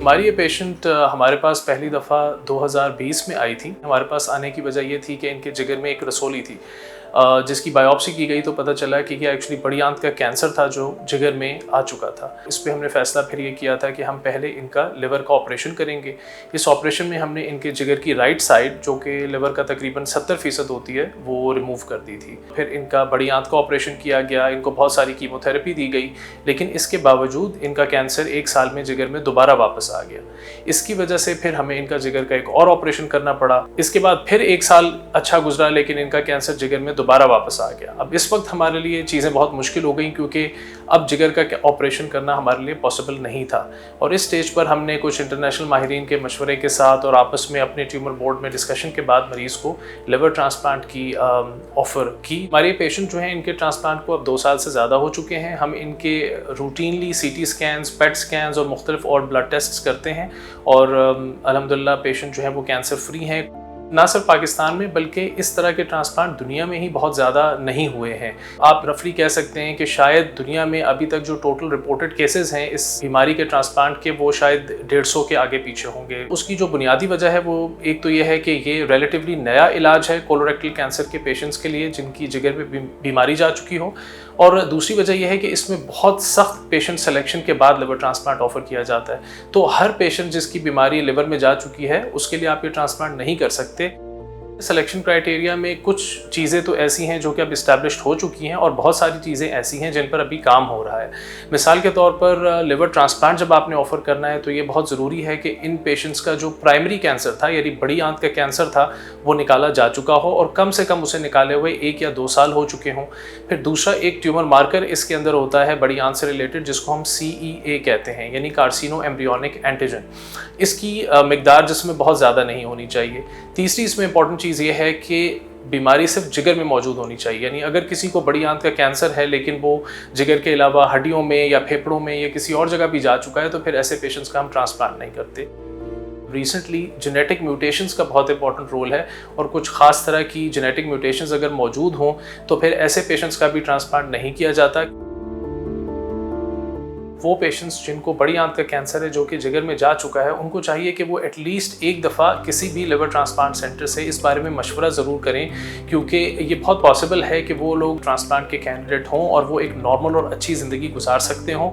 हमारी ये पेशेंट हमारे पास पहली दफ़ा 2020 में आई थी। हमारे पास आने की वजह ये थी कि इनके जिगर में एक रसोली थी, जिसकी बायोप्सी की गई तो पता चला कि ये एक्चुअली बड़ी आंत का कैंसर था जो जिगर में आ चुका था। इस पे हमने फ़ैसला फिर ये किया था कि हम पहले इनका लिवर का ऑपरेशन करेंगे। इस ऑपरेशन में हमने इनके जिगर की राइट साइड, जो कि लिवर का तकरीबन 70% होती है, वो रिमूव कर दी थी। फिर इनका बड़ी आंत का ऑपरेशन किया गया, इनको बहुत सारी कीमोथेरेपी दी गई, लेकिन इसके बावजूद इनका कैंसर 1 साल में जिगर में दोबारा वापस आ गया। इसकी वजह से फिर हमें इनका जिगर का एक और ऑपरेशन करना पड़ा। इसके बाद फिर 1 साल अच्छा गुजरा, लेकिन इनका कैंसर जिगर में दोबारा वापस आ गया। अब इस वक्त हमारे लिए चीज़ें बहुत मुश्किल हो गई, क्योंकि अब जिगर का ऑपरेशन करना हमारे लिए पॉसिबल नहीं था। और इस स्टेज पर हमने कुछ इंटरनेशनल माहिरीन के मशवरे के साथ और आपस में अपने ट्यूमर बोर्ड में डिस्कशन के बाद मरीज़ को लिवर ट्रांसप्लांट की ऑफ़र की। हमारे पेशेंट जो हैं, इनके ट्रांसप्लांट को अब 2 साल से ज़्यादा हो चुके हैं। हम इनके रूटीनली CT स्कैन्स, पेट स्कैन्स और मुख्तलिफ और ब्लड टेस्ट करते हैं, और अल्हम्दुलिल्लाह पेशेंट जो है वो कैंसर फ्री हैं। ना सिर्फ पाकिस्तान में बल्कि इस तरह के ट्रांसप्लांट दुनिया में ही बहुत ज़्यादा नहीं हुए हैं। आप रफली कह सकते हैं कि शायद दुनिया में अभी तक जो टोटल रिपोर्टेड केसेस हैं इस बीमारी के ट्रांसप्लांट के, वो शायद 150 के आगे पीछे होंगे। उसकी जो बुनियादी वजह है वो एक तो ये है कि ये रिलेटिवली नया इलाज है कोलोरेक्टल कैंसर के पेशेंट्स के लिए जिनकी जिगर में बीमारी जा चुकी हो, और दूसरी वजह यह है कि इसमें बहुत सख्त पेशेंट सिलेक्शन के बाद लिवर ट्रांसप्लांट ऑफर किया जाता है। तो हर पेशेंट जिसकी बीमारी लिवर में जा चुकी है उसके लिए आप ये ट्रांसप्लांट नहीं कर सकते। सिलेक्शन क्राइटेरिया में कुछ चीज़ें तो ऐसी हैं जो कि अब इस्टेब्लिश्ड हो चुकी हैं, और बहुत सारी चीज़ें ऐसी हैं जिन पर अभी काम हो रहा है। मिसाल के तौर पर लिवर ट्रांसप्लांट जब आपने ऑफ़र करना है तो ये बहुत ज़रूरी है कि इन पेशेंट्स का जो प्राइमरी कैंसर था, यानी बड़ी आंत का कैंसर था, वो निकाला जा चुका हो और कम से कम उसे निकाले हुए 1 या 2 साल हो चुके हों। फिर दूसरा एक ट्यूमर मार्कर इसके अंदर होता है बड़ी आंत से रिलेटेड, जिसको हम CEA कहते हैं, यानी कार्सिनो एम्ब्रियोनिक एंटीजन। इसकी मिकदार जिसमें बहुत ज़्यादा नहीं होनी चाहिए। तीसरी इसमें इंपॉर्टेंट चीज़ ये है कि बीमारी सिर्फ जिगर में मौजूद होनी चाहिए, यानी अगर किसी को बड़ी आंत का कैंसर है लेकिन वो जिगर के अलावा हड्डियों में या फेफड़ों में या किसी और जगह भी जा चुका है, तो फिर ऐसे पेशेंट्स का हम ट्रांसप्लांट नहीं करते। रिसेंटली जेनेटिक म्यूटेशंस का बहुत इंपॉर्टेंट रोल है, और कुछ ख़ास तरह की जेनेटिक म्यूटेशंस अगर मौजूद हों तो फिर ऐसे पेशेंट्स का भी ट्रांसप्लांट नहीं किया जाता। वो पेशेंट्स जिनको बड़ी आंत का कैंसर है जो कि जिगर में जा चुका है, उनको चाहिए कि वो एटलीस्ट एक दफ़ा किसी भी लिवर ट्रांसप्लांट सेंटर से इस बारे में मशवरा ज़रूर करें, क्योंकि ये बहुत पॉसिबल है कि वो लोग ट्रांसप्लांट के कैंडिडेट हों और वो एक नॉर्मल और अच्छी ज़िंदगी गुजार सकते हों।